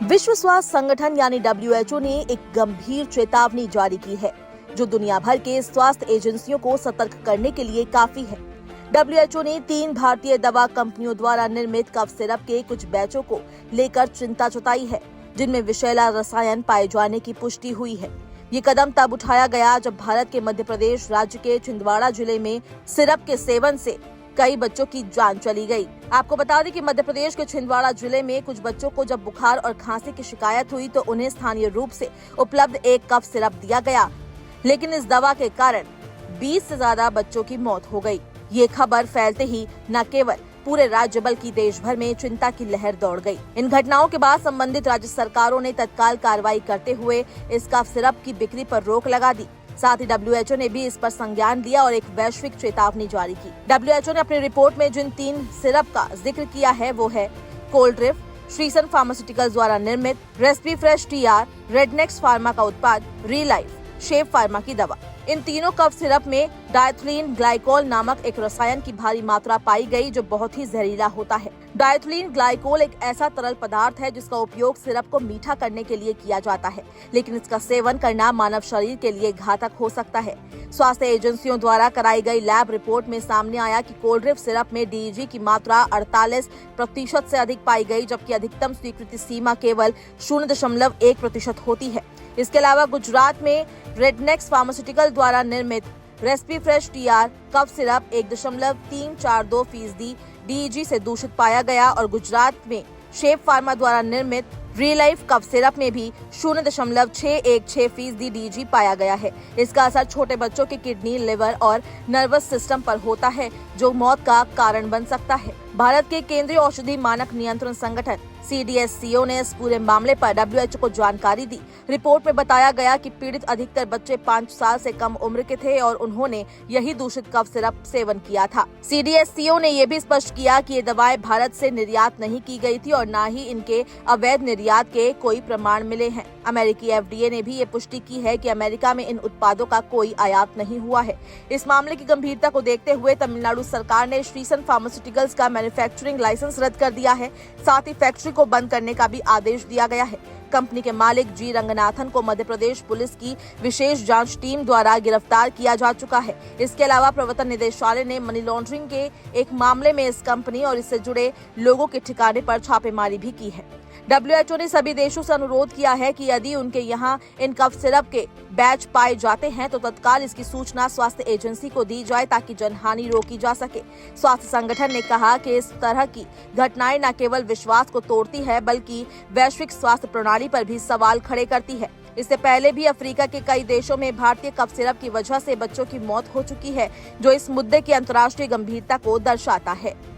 विश्व स्वास्थ्य संगठन यानी WHO ने एक गंभीर चेतावनी जारी की है, जो दुनिया भर के स्वास्थ्य एजेंसियों को सतर्क करने के लिए काफी है। WHO ने 3 भारतीय दवा कंपनियों द्वारा निर्मित कफ सिरप के कुछ बैचों को लेकर चिंता जताई है, जिनमें विषैला रसायन पाए जाने की पुष्टि हुई है। ये कदम तब उठाया गया जब भारत के मध्य प्रदेश राज्य के छिंदवाड़ा जिले में सिरप के सेवन से कई बच्चों की जान चली गई। आपको बता दें कि मध्य प्रदेश के छिंदवाड़ा जिले में कुछ बच्चों को जब बुखार और खांसी की शिकायत हुई तो उन्हें स्थानीय रूप से उपलब्ध एक कफ सिरप दिया गया, लेकिन इस दवा के कारण 20 से ज्यादा बच्चों की मौत हो गई। ये खबर फैलते ही न केवल पूरे राज्य बल्कि देश भर में चिंता की लहर दौड़ गई। इन घटनाओं के बाद संबंधित राज्य सरकारों ने तत्काल कार्रवाई करते हुए इस कफ सिरप की बिक्री पर रोक लगा दी। साथ ही WHO ने भी इस पर संज्ञान लिया और एक वैश्विक चेतावनी जारी की। WHO ने अपनी रिपोर्ट में जिन 3 सिरप का जिक्र किया है वो है कोल्ड्रिफ, श्रीसन फार्मास्यूटिकल्स द्वारा निर्मित रेस्पीफ्रेश TR, रेडनेक्स फार्मा का उत्पाद रीलाइफ, शेफ फार्मा की दवा। इन तीनों कफ सिरप में डायथिलीन ग्लाइकोल नामक एक रसायन की भारी मात्रा पाई गई, जो बहुत ही जहरीला होता है। डायथिलीन ग्लाइकोल एक ऐसा तरल पदार्थ है जिसका उपयोग सिरप को मीठा करने के लिए किया जाता है, लेकिन इसका सेवन करना मानव शरीर के लिए घातक हो सकता है। स्वास्थ्य एजेंसियों द्वारा कराई गई लैब रिपोर्ट में सामने आया कि कोल्ड्रिफ सिरप में DEG की मात्रा 48% से अधिक पाई गई, जबकि अधिकतम स्वीकृति सीमा केवल 0.1% होती है। इसके अलावा गुजरात में रेडनेक्स फार्मास्यूटिकल द्वारा निर्मित रेस्पीफ्रेश TR कफ सिरप 1.342% DEG से दूषित पाया गया और गुजरात में शेफ फार्मा द्वारा निर्मित रीलाइफ कफ सिरप में भी 0.616% DEG पाया गया है। इसका असर छोटे बच्चों के किडनी, लिवर और नर्वस सिस्टम पर होता है, जो मौत का कारण बन सकता है। भारत के केंद्रीय औषधि मानक नियंत्रण संगठन CDSCO ने इस पूरे मामले पर WHO को जानकारी दी। रिपोर्ट में बताया गया कि पीड़ित अधिकतर बच्चे 5 साल से कम उम्र के थे और उन्होंने यही दूषित कफ सिरप सेवन किया था। CDSCO ने यह भी स्पष्ट किया कि ये दवाएं भारत से निर्यात नहीं की गई थी और न ही इनके अवैध निर्यात के कोई प्रमाण मिले हैं। अमेरिकी FDA ने भी ये पुष्टि की है कि अमेरिका में इन उत्पादों का कोई आयात नहीं हुआ है। इस मामले की गंभीरता को देखते हुए तमिलनाडु सरकार ने श्रीसन फार्मास्यूटिकल्स का मैन्युफैक्चरिंग लाइसेंस रद्द कर दिया है। साथ ही फैक्ट्री को बंद करने का भी आदेश दिया गया है। कंपनी के मालिक G रंगनाथन को मध्य प्रदेश पुलिस की विशेष जांच टीम द्वारा गिरफ्तार किया जा चुका है। इसके अलावा प्रवर्तन निदेशालय ने मनी लॉन्ड्रिंग के एक मामले में इस कंपनी और इससे जुड़े लोगों के ठिकाने पर छापेमारी भी की है। WHO ने सभी देशों से अनुरोध किया है कि यदि उनके यहाँ इन कफ सिरप के बैच पाए जाते हैं तो तत्काल इसकी सूचना स्वास्थ्य एजेंसी को दी जाए ताकि जनहानि रोकी जा सके। स्वास्थ्य संगठन ने कहा कि इस तरह की घटनाएं न केवल विश्वास को तोड़ती है बल्कि वैश्विक स्वास्थ्य प्रणाली पर भी सवाल खड़े करती है। इससे पहले भी अफ्रीका के कई देशों में भारतीय कफ सिरप की वजह से बच्चों की मौत हो चुकी है, जो इस मुद्दे की अंतर्राष्ट्रीय गंभीरता को दर्शाता है।